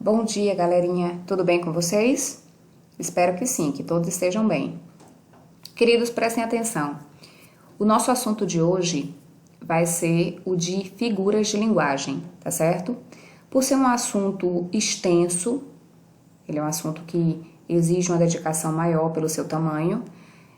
Bom dia, galerinha. Tudo bem com vocês? Espero que sim, que todos estejam bem. Queridos, prestem atenção. O nosso assunto de hoje vai ser o de figuras de linguagem, tá certo? Por ser um assunto extenso, ele é um assunto que exige uma dedicação maior pelo seu tamanho,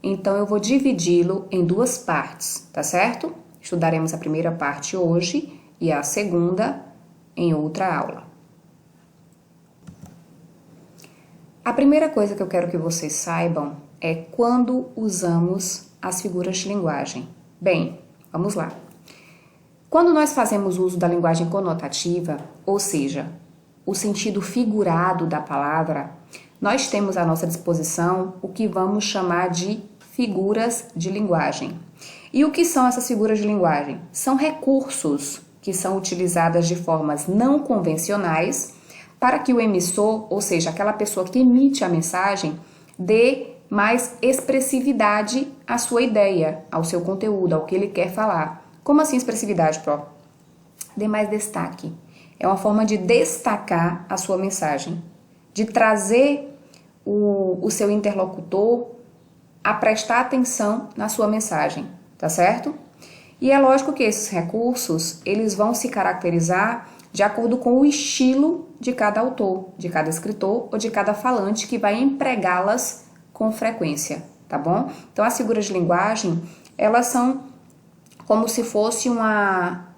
então eu vou dividi-lo em duas partes, tá certo? Estudaremos a primeira parte hoje e a segunda em outra aula. A primeira coisa que eu quero que vocês saibam é quando usamos as figuras de linguagem. Bem, vamos lá. Quando nós fazemos uso da linguagem conotativa, ou seja, o sentido figurado da palavra, nós temos à nossa disposição o que vamos chamar de figuras de linguagem. E o que são essas figuras de linguagem? São recursos que são utilizadas de formas não convencionais para que o emissor, ou seja, aquela pessoa que emite a mensagem, dê mais expressividade à sua ideia, ao seu conteúdo, ao que ele quer falar. Como assim expressividade, Pro? Dê mais destaque. É uma forma de destacar a sua mensagem, de trazer o seu interlocutor a prestar atenção na sua mensagem, tá certo? E é lógico que esses recursos, eles vão se caracterizar de acordo com o estilo de cada autor, de cada escritor ou de cada falante que vai empregá-las com frequência, tá bom? Então, as figuras de linguagem, elas são como se fosse uma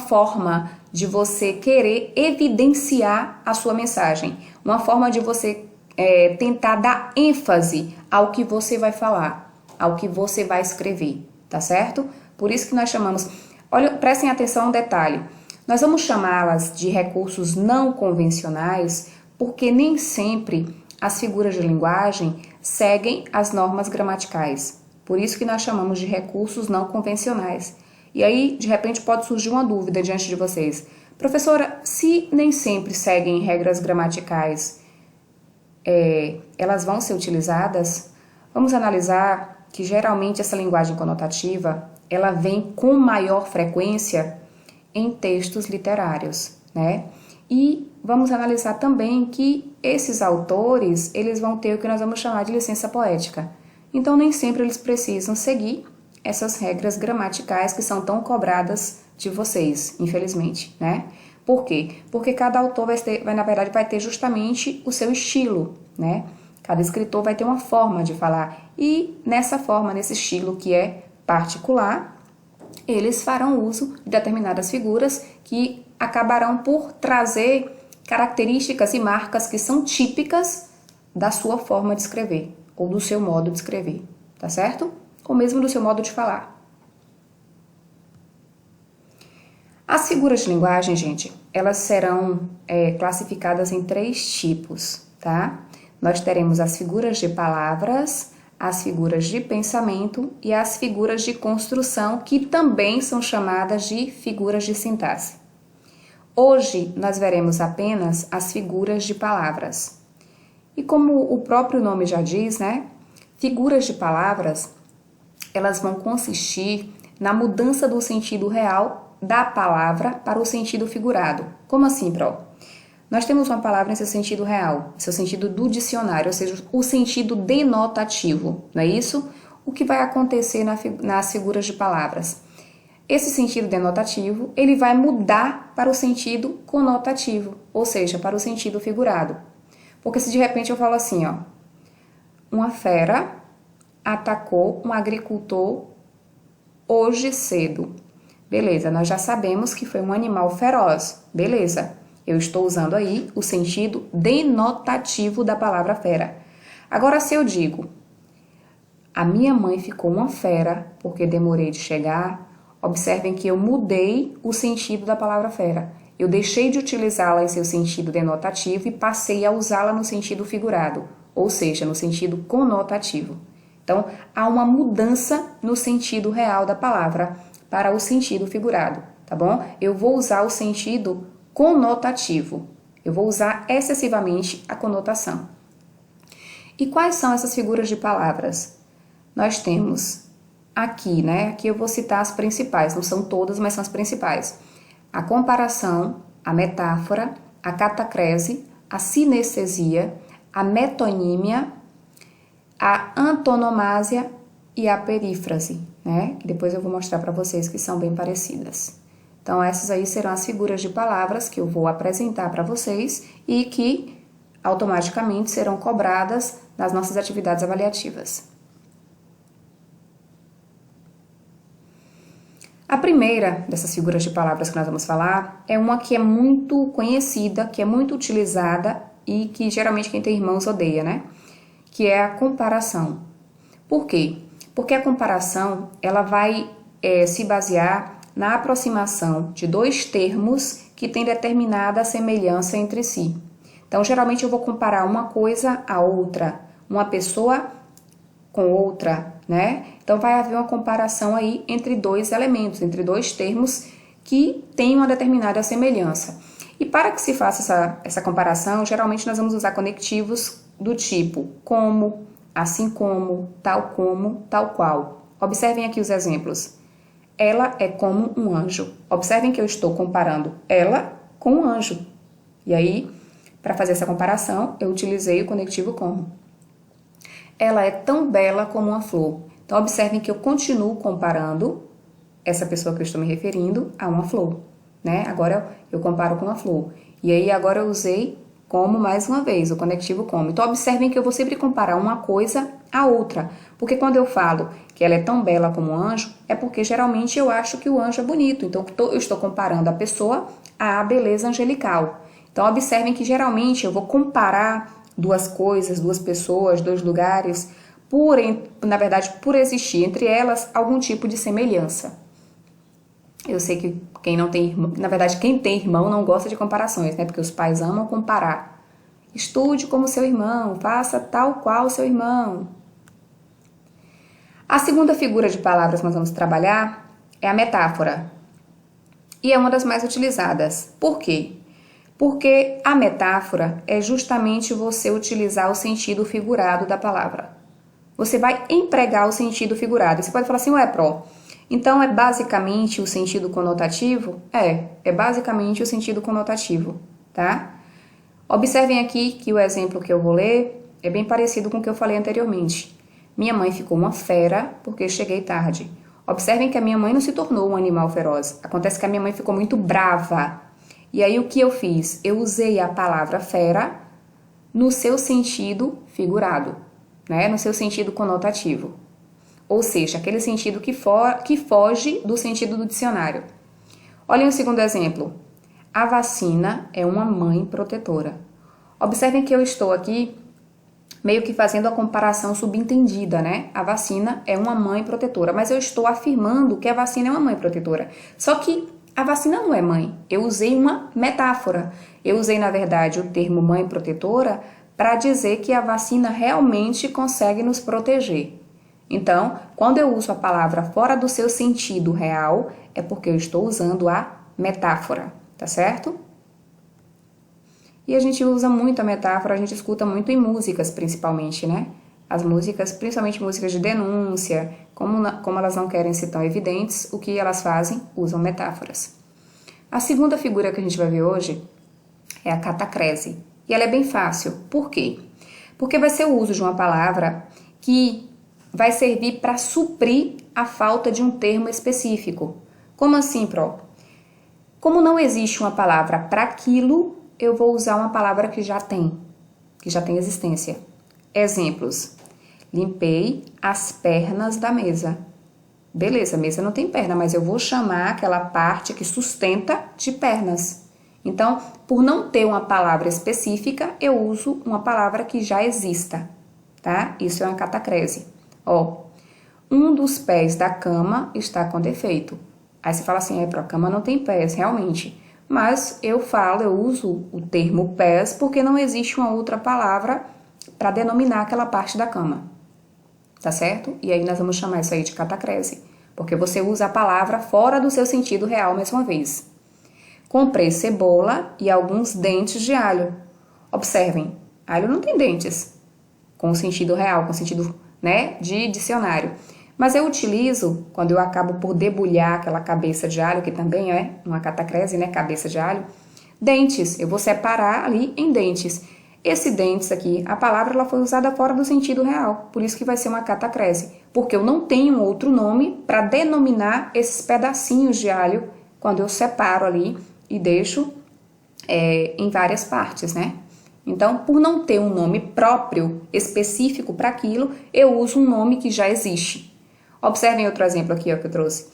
forma de você querer evidenciar a sua mensagem, uma forma de você tentar dar ênfase ao que você vai falar, ao que você vai escrever, tá certo? Por isso que nós chamamos... Olha, prestem atenção a um detalhe. Nós vamos chamá-las de recursos não convencionais porque nem sempre as figuras de linguagem seguem as normas gramaticais. Por isso que nós chamamos de recursos não convencionais. E aí, de repente, pode surgir uma dúvida diante de vocês. Professora, se nem sempre seguem regras gramaticais, elas vão ser utilizadas? Vamos analisar que geralmente essa linguagem conotativa ela vem com maior frequência em textos literários, né? E vamos analisar também que esses autores, eles vão ter o que nós vamos chamar de licença poética. Então, nem sempre eles precisam seguir essas regras gramaticais que são tão cobradas de vocês, infelizmente, né? Por quê? Porque cada autor na verdade, vai ter justamente o seu estilo, né? Cada escritor vai ter uma forma de falar. E nessa forma, nesse estilo que é particular, eles farão uso de determinadas figuras que acabarão por trazer características e marcas que são típicas da sua forma de escrever, ou do seu modo de escrever, tá certo? Ou mesmo do seu modo de falar. As figuras de linguagem, gente, elas serão classificadas em 3 tipos, tá? Nós teremos as figuras de palavras, as figuras de pensamento e as figuras de construção, que também são chamadas de figuras de sintaxe. Hoje, nós veremos apenas as figuras de palavras. E como o próprio nome já diz, né? Figuras de palavras, elas vão consistir na mudança do sentido real da palavra para o sentido figurado. Como assim, Pro? Nós temos uma palavra em seu sentido real, seu sentido do dicionário, ou seja, o sentido denotativo, não é isso? O que vai acontecer nas figuras de palavras? Esse sentido denotativo, ele vai mudar para o sentido conotativo, ou seja, para o sentido figurado. Porque se de repente eu falo assim, ó, uma fera atacou um agricultor hoje cedo. Beleza, nós já sabemos que foi um animal feroz, beleza. Eu estou usando aí o sentido denotativo da palavra fera. Agora, se eu digo, a minha mãe ficou uma fera porque demorei de chegar, observem que eu mudei o sentido da palavra fera. Eu deixei de utilizá-la em seu sentido denotativo e passei a usá-la no sentido figurado, ou seja, no sentido conotativo. Então, há uma mudança no sentido real da palavra para o sentido figurado, tá bom? Eu vou usar o sentido conotativo. Eu vou usar excessivamente a conotação. E quais são essas figuras de palavras? Nós temos aqui, né? Aqui eu vou citar as principais, não são todas, mas são as principais. A comparação, a metáfora, a catacrese, a sinestesia, a metonímia, a antonomásia e a perífrase, né? Que depois eu vou mostrar para vocês que são bem parecidas. Então, essas aí serão as figuras de palavras que eu vou apresentar para vocês e que automaticamente serão cobradas nas nossas atividades avaliativas. A primeira dessas figuras de palavras que nós vamos falar é uma que é muito conhecida, que é muito utilizada e que geralmente quem tem irmãos odeia, né? Que é a comparação. Por quê? Porque a comparação ela vai se basear na aproximação de dois termos que têm determinada semelhança entre si. Então, geralmente eu vou comparar uma coisa a outra, uma pessoa com outra, né? Então, vai haver uma comparação aí entre dois elementos, entre dois termos que têm uma determinada semelhança. E para que se faça essa comparação, geralmente nós vamos usar conectivos do tipo como, assim como, tal qual. Observem aqui os exemplos. Ela é como um anjo. Observem que eu estou comparando ela com um anjo. E aí, para fazer essa comparação, eu utilizei o conectivo como. Ela é tão bela como uma flor. Então, observem que eu continuo comparando essa pessoa que eu estou me referindo a uma flor, né? Agora eu comparo com a flor. E aí, agora eu usei como mais uma vez, o conectivo como. Então, observem que eu vou sempre comparar uma coisa a outra. Porque quando eu falo que ela é tão bela como um anjo, é porque geralmente eu acho que o anjo é bonito. Então, eu estou comparando a pessoa à beleza angelical. Então, observem que geralmente eu vou comparar duas coisas, duas pessoas, dois lugares, na verdade, por existir entre elas algum tipo de semelhança. Eu sei que quem não tem irmão, na verdade, quem tem irmão não gosta de comparações, né? Porque os pais amam comparar. Estude como seu irmão, faça tal qual seu irmão. A segunda figura de palavras que nós vamos trabalhar é a metáfora. E é uma das mais utilizadas. Por quê? Porque a metáfora é justamente você utilizar o sentido figurado da palavra. Você vai empregar o sentido figurado. Você pode falar assim, ué, Pro, então é basicamente o sentido conotativo? É basicamente o sentido conotativo, tá? Observem aqui que o exemplo que eu vou ler é bem parecido com o que eu falei anteriormente. Minha mãe ficou uma fera porque cheguei tarde. Observem que a minha mãe não se tornou um animal feroz. Acontece que a minha mãe ficou muito brava. E aí o que eu fiz? Eu usei a palavra fera no seu sentido figurado, né? No seu sentido conotativo. Ou seja, aquele sentido que foge do sentido do dicionário. Olhem o segundo exemplo. A vacina é uma mãe protetora. Observem que eu estou aqui meio que fazendo a comparação subentendida, né? A vacina é uma mãe protetora, mas eu estou afirmando que a vacina é uma mãe protetora. Só que a vacina não é mãe. Eu usei uma metáfora. Eu usei, na verdade, o termo mãe protetora para dizer que a vacina realmente consegue nos proteger. Então, quando eu uso a palavra fora do seu sentido real, é porque eu estou usando a metáfora, tá certo? E a gente usa muito a metáfora, a gente escuta muito em músicas, principalmente, né? As músicas, principalmente músicas de denúncia, como elas não querem ser tão evidentes, o que elas fazem? Usam metáforas. A segunda figura que a gente vai ver hoje é a catacrese. E ela é bem fácil. Por quê? Porque vai ser o uso de uma palavra que vai servir para suprir a falta de um termo específico. Como assim, Pro? Como não existe uma palavra para aquilo, eu vou usar uma palavra que já tem existência. Exemplos. Limpei as pernas da mesa. Beleza, a mesa não tem perna, mas eu vou chamar aquela parte que sustenta de pernas. Então, por não ter uma palavra específica, eu uso uma palavra que já exista, tá? Isso é uma catacrese. Ó, um dos pés da cama está com defeito. Aí você fala assim, a cama não tem pés, realmente. Mas eu uso o termo pés porque não existe uma outra palavra para denominar aquela parte da cama. Tá certo? E aí nós vamos chamar isso aí de catacrese, porque você usa a palavra fora do seu sentido real mais uma vez. Comprei cebola e alguns dentes de alho. Observem, alho não tem dentes, com o sentido real, com o sentido, né, de dicionário. Mas eu utilizo, quando eu acabo por debulhar aquela cabeça de alho, que também é uma catacrese, né, cabeça de alho, Dentes, eu vou separar ali em dentes. Esse dentes aqui, a palavra ela foi usada fora do sentido real, por isso que vai ser uma catacrese, porque eu não tenho outro nome para denominar esses pedacinhos de alho quando eu separo ali e deixo em várias partes, né? Então, por não ter um nome próprio, específico para aquilo, eu uso um nome que já existe. Observem outro exemplo aqui ó, que eu trouxe.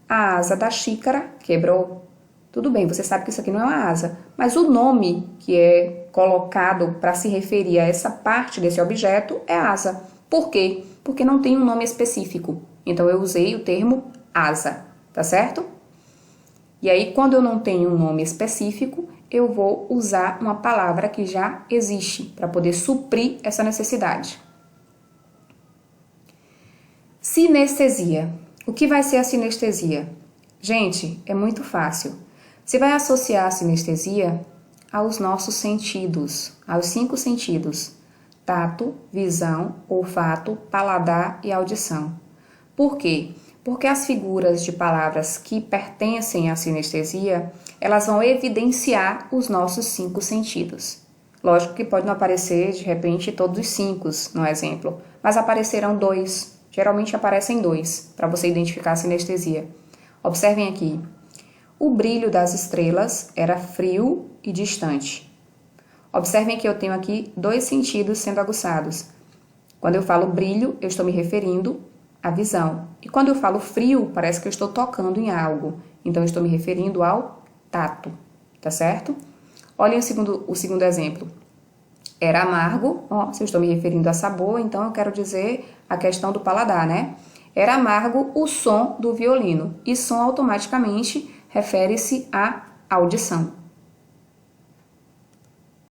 A asa da xícara quebrou. Tudo bem, você sabe que isso aqui não é uma asa, mas o nome que é colocado para se referir a essa parte desse objeto é asa. Por quê? Porque não tem um nome específico. Então, eu usei o termo asa, tá certo? E aí, quando eu não tenho um nome específico, eu vou usar uma palavra que já existe para poder suprir essa necessidade. Sinestesia. O que vai ser a sinestesia? Gente, é muito fácil. Você vai associar a sinestesia aos nossos sentidos, aos 5 sentidos: tato, visão, olfato, paladar e audição. Por quê? Porque as figuras de palavras que pertencem à sinestesia, elas vão evidenciar os nossos 5 sentidos. Lógico que pode não aparecer, de repente, todos os 5 no exemplo, mas aparecerão 2. Geralmente aparecem 2, para você identificar a sinestesia. Observem aqui. O brilho das estrelas era frio e distante. Observem que eu tenho aqui 2 sentidos sendo aguçados. Quando eu falo brilho, eu estou me referindo à visão. E quando eu falo frio, parece que eu estou tocando em algo. Então, eu estou me referindo ao tato, tá certo? Olhem o segundo exemplo. Era amargo, ó, se eu estou me referindo a sabor, então eu quero dizer a questão do paladar, né? Era amargo o som do violino. E som automaticamente refere-se à audição.